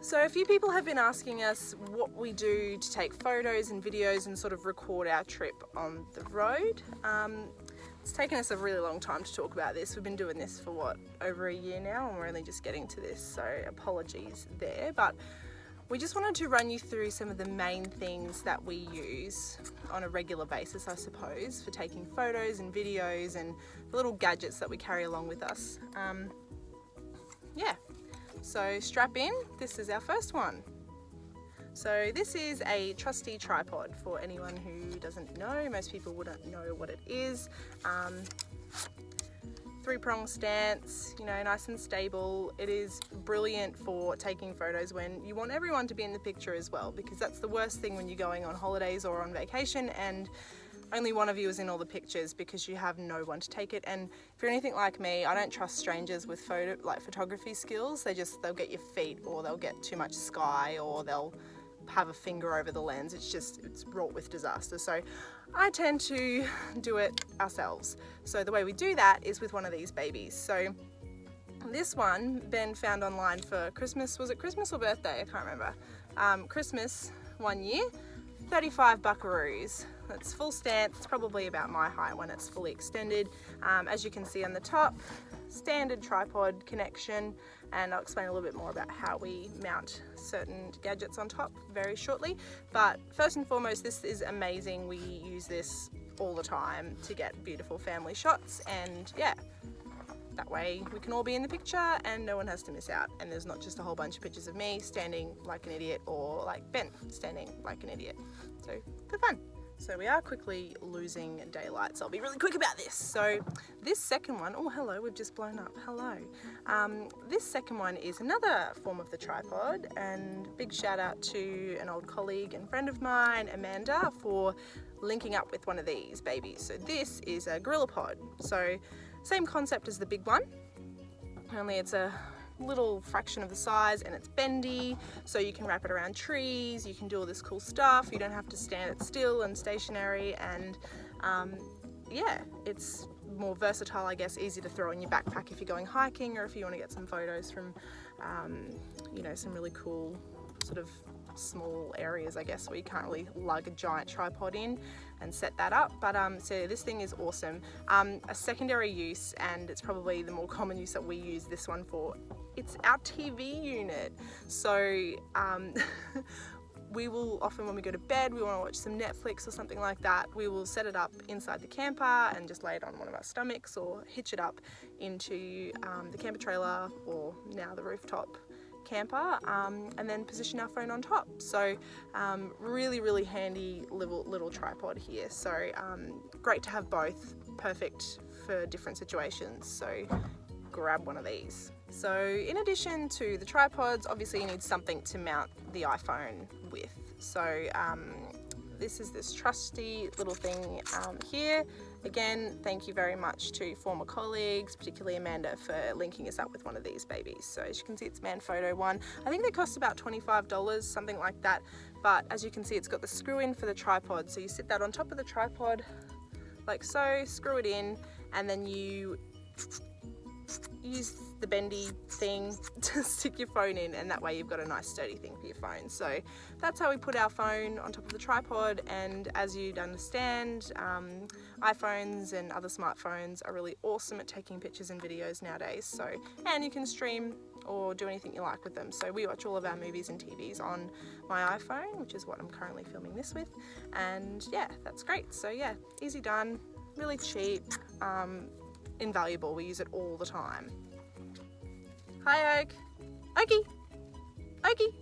So a few people have been asking us what we do to take photos and videos and sort of record our trip on the road. It's taken us a really long time to talk about this. We've been doing this for what, over a year now, and we're only just getting to this, so apologies there. But we just wanted to run you through some of the main things that we use on a regular basis, I suppose, for taking photos and videos and the little gadgets that we carry along with us. Yeah, so strap in. This is our first one. So this is a trusty tripod. For anyone who doesn't know, most people wouldn't know what it is. 3-prong stance, you know, nice and stable. It is brilliant for taking photos when you want everyone to be in the picture as well, because that's the worst thing when you're going on holidays or on vacation and only one of you is in all the pictures because you have no one to take it. And if you're anything like me, I don't trust strangers with photography skills. They'll get your feet, or they'll get too much sky, or they'll have a finger over the lens. It's wrought with disaster. So I tend to do it ourselves. So the way we do that is with one of these babies. So this one Ben found online for Christmas. Was it Christmas or birthday? I can't remember. Christmas one year, 35 buckaroos. It's full stance. It's probably about my height when it's fully extended. As you can see on the top, standard tripod connection, and I'll explain a little bit more about how we mount certain gadgets on top very shortly. But first and foremost, this is amazing. We use this all the time to get beautiful family shots, and yeah, that way we can all be in the picture and no one has to miss out, and there's not just a whole bunch of pictures of me standing like an idiot or like Ben standing like an idiot. So good fun. So we are quickly losing daylight, so I'll be really quick about this. So this second one, oh hello, we've just blown up, hello. This second one is another form of the tripod, and big shout out to an old colleague and friend of mine, Amanda, for linking up with one of these babies. So this is a GorillaPod. So same concept as the big one, only it's a little fraction of the size, and it's bendy, so you can wrap it around trees, you can do all this cool stuff, you don't have to stand it still and stationary, and yeah, it's more versatile, I guess, easy to throw in your backpack if you're going hiking, or if you want to get some photos from you know, some really cool sort of small areas, I guess, where you can't really lug a giant tripod in and set that up. But so this thing is awesome. A secondary use, and it's probably the more common use that we use this one for, it's our TV unit. So we will often, when we go to bed, we want to watch some Netflix or something like that, we will set it up inside the camper and just lay it on one of our stomachs, or hitch it up into the camper trailer, or now the rooftop camper, and then position our phone on top. So really handy little tripod here. So great to have both, perfect for different situations. So grab one of these. So in addition to the tripods, obviously you need something to mount the iPhone with. So this is this trusty little thing here. Again, thank you very much to former colleagues, particularly Amanda, for linking us up with one of these babies. So as you can see, it's Manfrotto one. I think they cost about $25, something like that. But as you can see, it's got the screw in for the tripod. So you sit that on top of the tripod like so, screw it in, and then you use the bendy thing to stick your phone in, and that way you've got a nice sturdy thing for your phone. So that's how we put our phone on top of the tripod. And as you'd understand, iPhones and other smartphones are really awesome at taking pictures and videos nowadays. So, and you can stream or do anything you like with them. So we watch all of our movies and TVs on my iPhone, which is what I'm currently filming this with, and yeah, that's great. So yeah, easy done, really cheap, invaluable. We use it all the time. Hi Oak. Oakie. Oakie.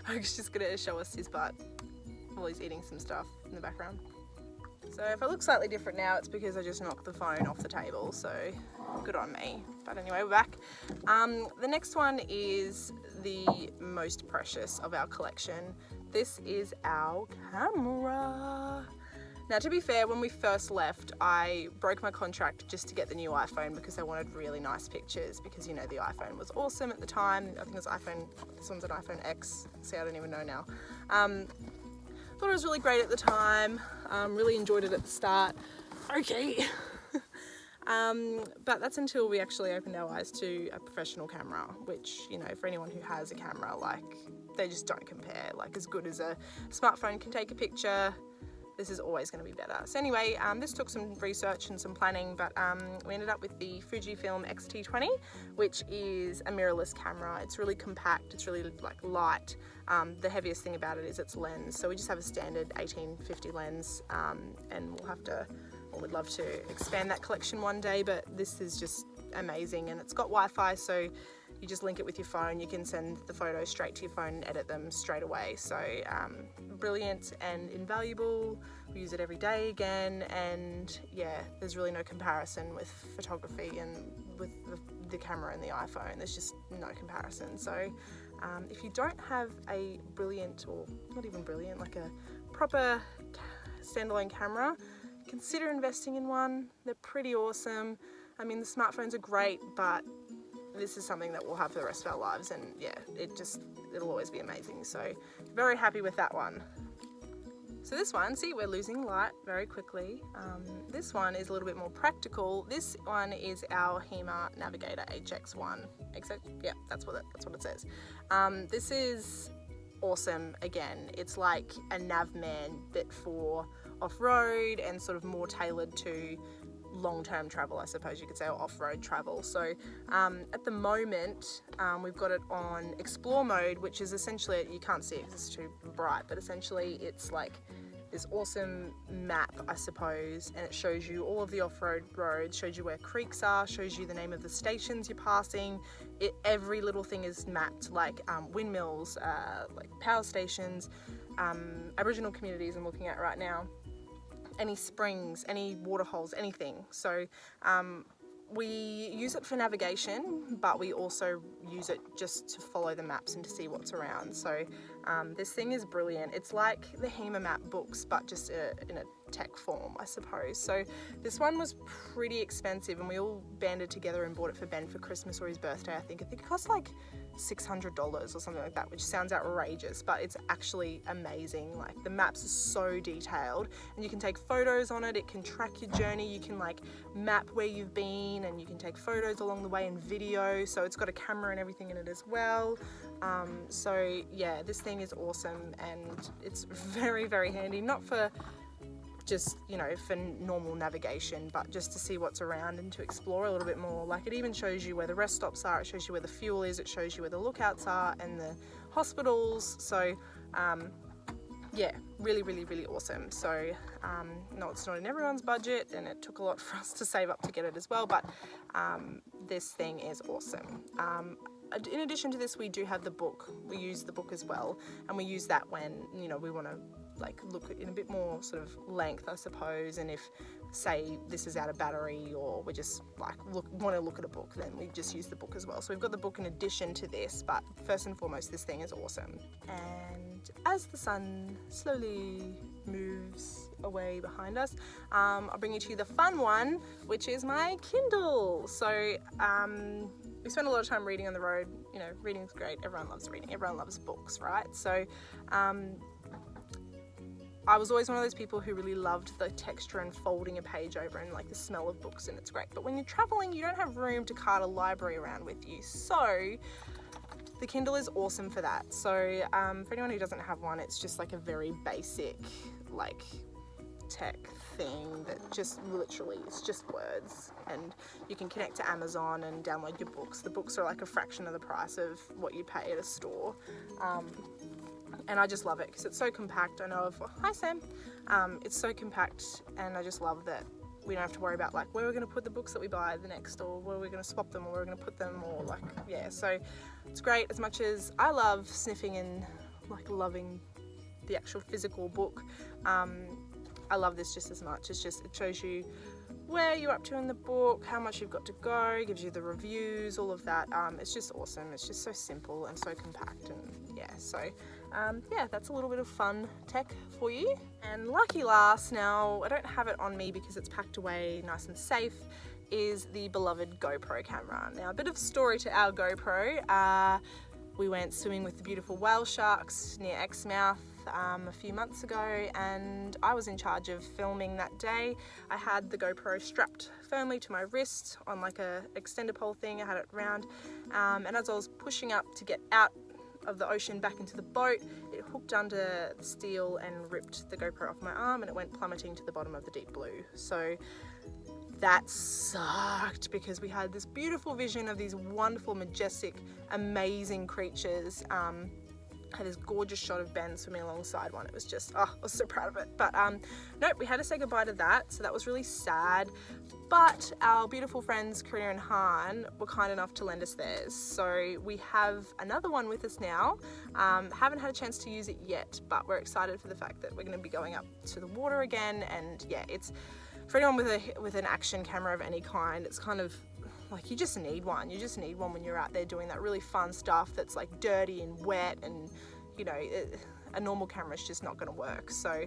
Oak's just gonna show us his butt while he's eating some stuff in the background. So if I look slightly different now, it's because I just knocked the phone off the table, so good on me. But anyway, we're back. The next one is the most precious of our collection. This is our camera. Now, to be fair, when we first left, I broke my contract just to get the new iPhone because I wanted really nice pictures, because, you know, the iPhone was awesome at the time. I think it was this one's an iPhone X. See, I don't even know now. Thought it was really great at the time. Really enjoyed it at the start. Okay. But that's until we actually opened our eyes to a professional camera, which, you know, for anyone who has a camera, like, they just don't compare. Like, as good as a smartphone can take a picture, this is always going to be better. So anyway, this took some research and some planning, but we ended up with the Fujifilm X-T20, which is a mirrorless camera. It's really compact, it's really like light. The heaviest thing about it is its lens. So we just have a standard 18-50 lens, and we'd love to expand that collection one day, but this is just amazing, and it's got Wi-Fi, so you just link it with your phone. You can send the photos straight to your phone and edit them straight away. So brilliant and invaluable. We use it every day again, and yeah, there's really no comparison with photography and with the camera and the iPhone. There's just no comparison. So if you don't have a brilliant, or not even brilliant, like a proper standalone camera, consider investing in one. They're pretty awesome. I mean, the smartphones are great, but this is something that we'll have for the rest of our lives, and yeah, it'll always be amazing. So very happy with that one. So this one, see, we're losing light very quickly. This one is a little bit more practical. This one is our HEMA Navigator HX1. Yeah, that's what it says. This is awesome. Again, it's like a Navman, but for off-road and sort of more tailored to long-term travel, I suppose you could say, or off-road travel. So at the moment we've got it on explore mode, which is essentially, you can't see it because it's too bright, but essentially it's like this awesome map, I suppose, and it shows you all of the off-road roads, shows you where creeks are, shows you the name of the stations you're passing. Every little thing is mapped, like windmills, like power stations, Aboriginal communities I'm looking at right now, any springs, any waterholes, anything. So we use it for navigation, but we also use it just to follow the maps and to see what's around. So this thing is brilliant. It's like the HEMA map books, but just in a tech form, I suppose. So this one was pretty expensive, and we all banded together and bought it for Ben for Christmas or his birthday. I think it cost like $600 or something like that, which sounds outrageous, but it's actually amazing. Like, the maps are so detailed, and you can take photos on it. It can track your journey. You can like map where you've been, and you can take photos along the way and video. So it's got a camera and everything in it as well. So yeah, this thing is awesome, and it's very, very handy, not for just, you know, for normal navigation, but just to see what's around and to explore a little bit more. Like, it even shows you where the rest stops are, it shows you where the fuel is, it shows you where the lookouts are and the hospitals. So yeah, really, really, really awesome. So no, it's not in everyone's budget, and it took a lot for us to save up to get it as well, but this thing is awesome. In addition to this, we do have the book. We use the book as well, and we use that when, you know, we want to like look in a bit more sort of length, I suppose, and if, say, this is out of battery, or we just like want to look at a book, then we just use the book as well. So we've got the book in addition to this, but first and foremost, this thing is awesome. And as the sun slowly moves away behind us, I'll bring you to the fun one, which is my Kindle. So we spend a lot of time reading on the road. You know, reading's great. Everyone loves reading. Everyone loves books, right? So I was always one of those people who really loved the texture and folding a page over and like the smell of books, and it's great. But when you're traveling, you don't have room to cart a library around with you. So the Kindle is awesome for that. So for anyone who doesn't have one, it's just like a very basic like tech thing that just literally, it's just words, and you can connect to Amazon and download your books. The books are like a fraction of the price of what you pay at a store. And I just love it because it's so compact. I know of, hi Sam, it's so compact, and I just love that we don't have to worry about like where we're going to put the books that we buy the next, or where we're going to swap them, or where we're going to put them, or like, yeah, so it's great. As much as I love sniffing and like loving the actual physical book, I love this just as much. It's just, it shows you where you're up to in the book, how much you've got to go, gives you the reviews, all of that. It's just awesome. It's just so simple and so compact, and yeah, so yeah, that's a little bit of fun tech for you. And lucky last, now I don't have it on me because it's packed away nice and safe, is the beloved GoPro camera. Now, a bit of story to our GoPro. We went swimming with the beautiful whale sharks near Exmouth a few months ago, and I was in charge of filming that day. I had the GoPro strapped firmly to my wrist on like a extender pole thing. I had it round, and as I was pushing up to get out of the ocean back into the boat, it hooked under the steel and ripped the GoPro off my arm, and it went plummeting to the bottom of the deep blue. So that sucked, because we had this beautiful vision of these wonderful, majestic, amazing creatures. Had this gorgeous shot of Ben swimming alongside one. It was just, oh, I was so proud of it. But nope, we had to say goodbye to that, so that was really sad. But our beautiful friends Karina and Han were kind enough to lend us theirs. So we have another one with us now. Haven't had a chance to use it yet, but we're excited for the fact that we're going to be going up to the water again. And yeah, it's for anyone with an action camera of any kind, it's kind of like you just need one. You just need one when you're out there doing that really fun stuff that's like dirty and wet, and you know, a normal camera is just not going to work. So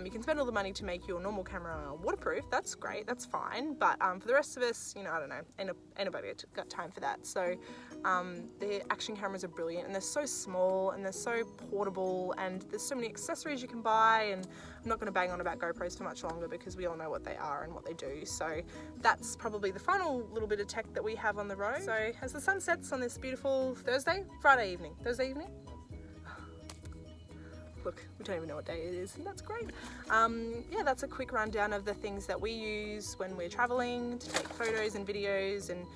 you can spend all the money to make your normal camera waterproof. That's great, that's fine. But for the rest of us, you know, I don't know, ain't nobody got time for that. So the action cameras are brilliant, and they're so small and they're so portable, and there's so many accessories you can buy. And I'm not going to bang on about GoPros for much longer, because we all know what they are and what they do. So that's probably the final little bit of tech that we have on the road. So as the sun sets on this beautiful Thursday evening. Look, we don't even know what day it is, and that's great. Yeah, that's a quick rundown of the things that we use when we're traveling to take photos and videos, and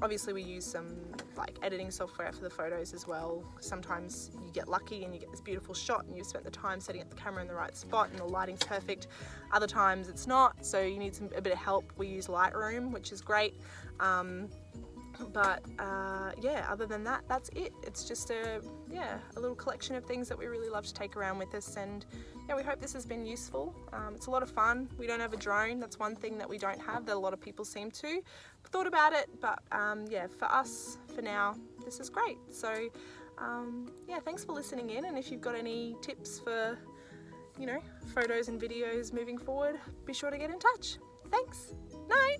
obviously we use some like editing software for the photos as well. Sometimes you get lucky and you get this beautiful shot and you've spent the time setting up the camera in the right spot and the lighting's perfect. Other times it's not, so you need a bit of help. We use Lightroom, which is great. Yeah, other than that, that's it. It's just a little collection of things that we really love to take around with us, and yeah, we hope this has been useful. It's a lot of fun. We don't have a drone. That's one thing that we don't have that a lot of people seem to. Thought about it, but yeah, for us, for now, this is great. So yeah, thanks for listening in, and if you've got any tips for, you know, photos and videos moving forward, be sure to get in touch. Thanks. Night.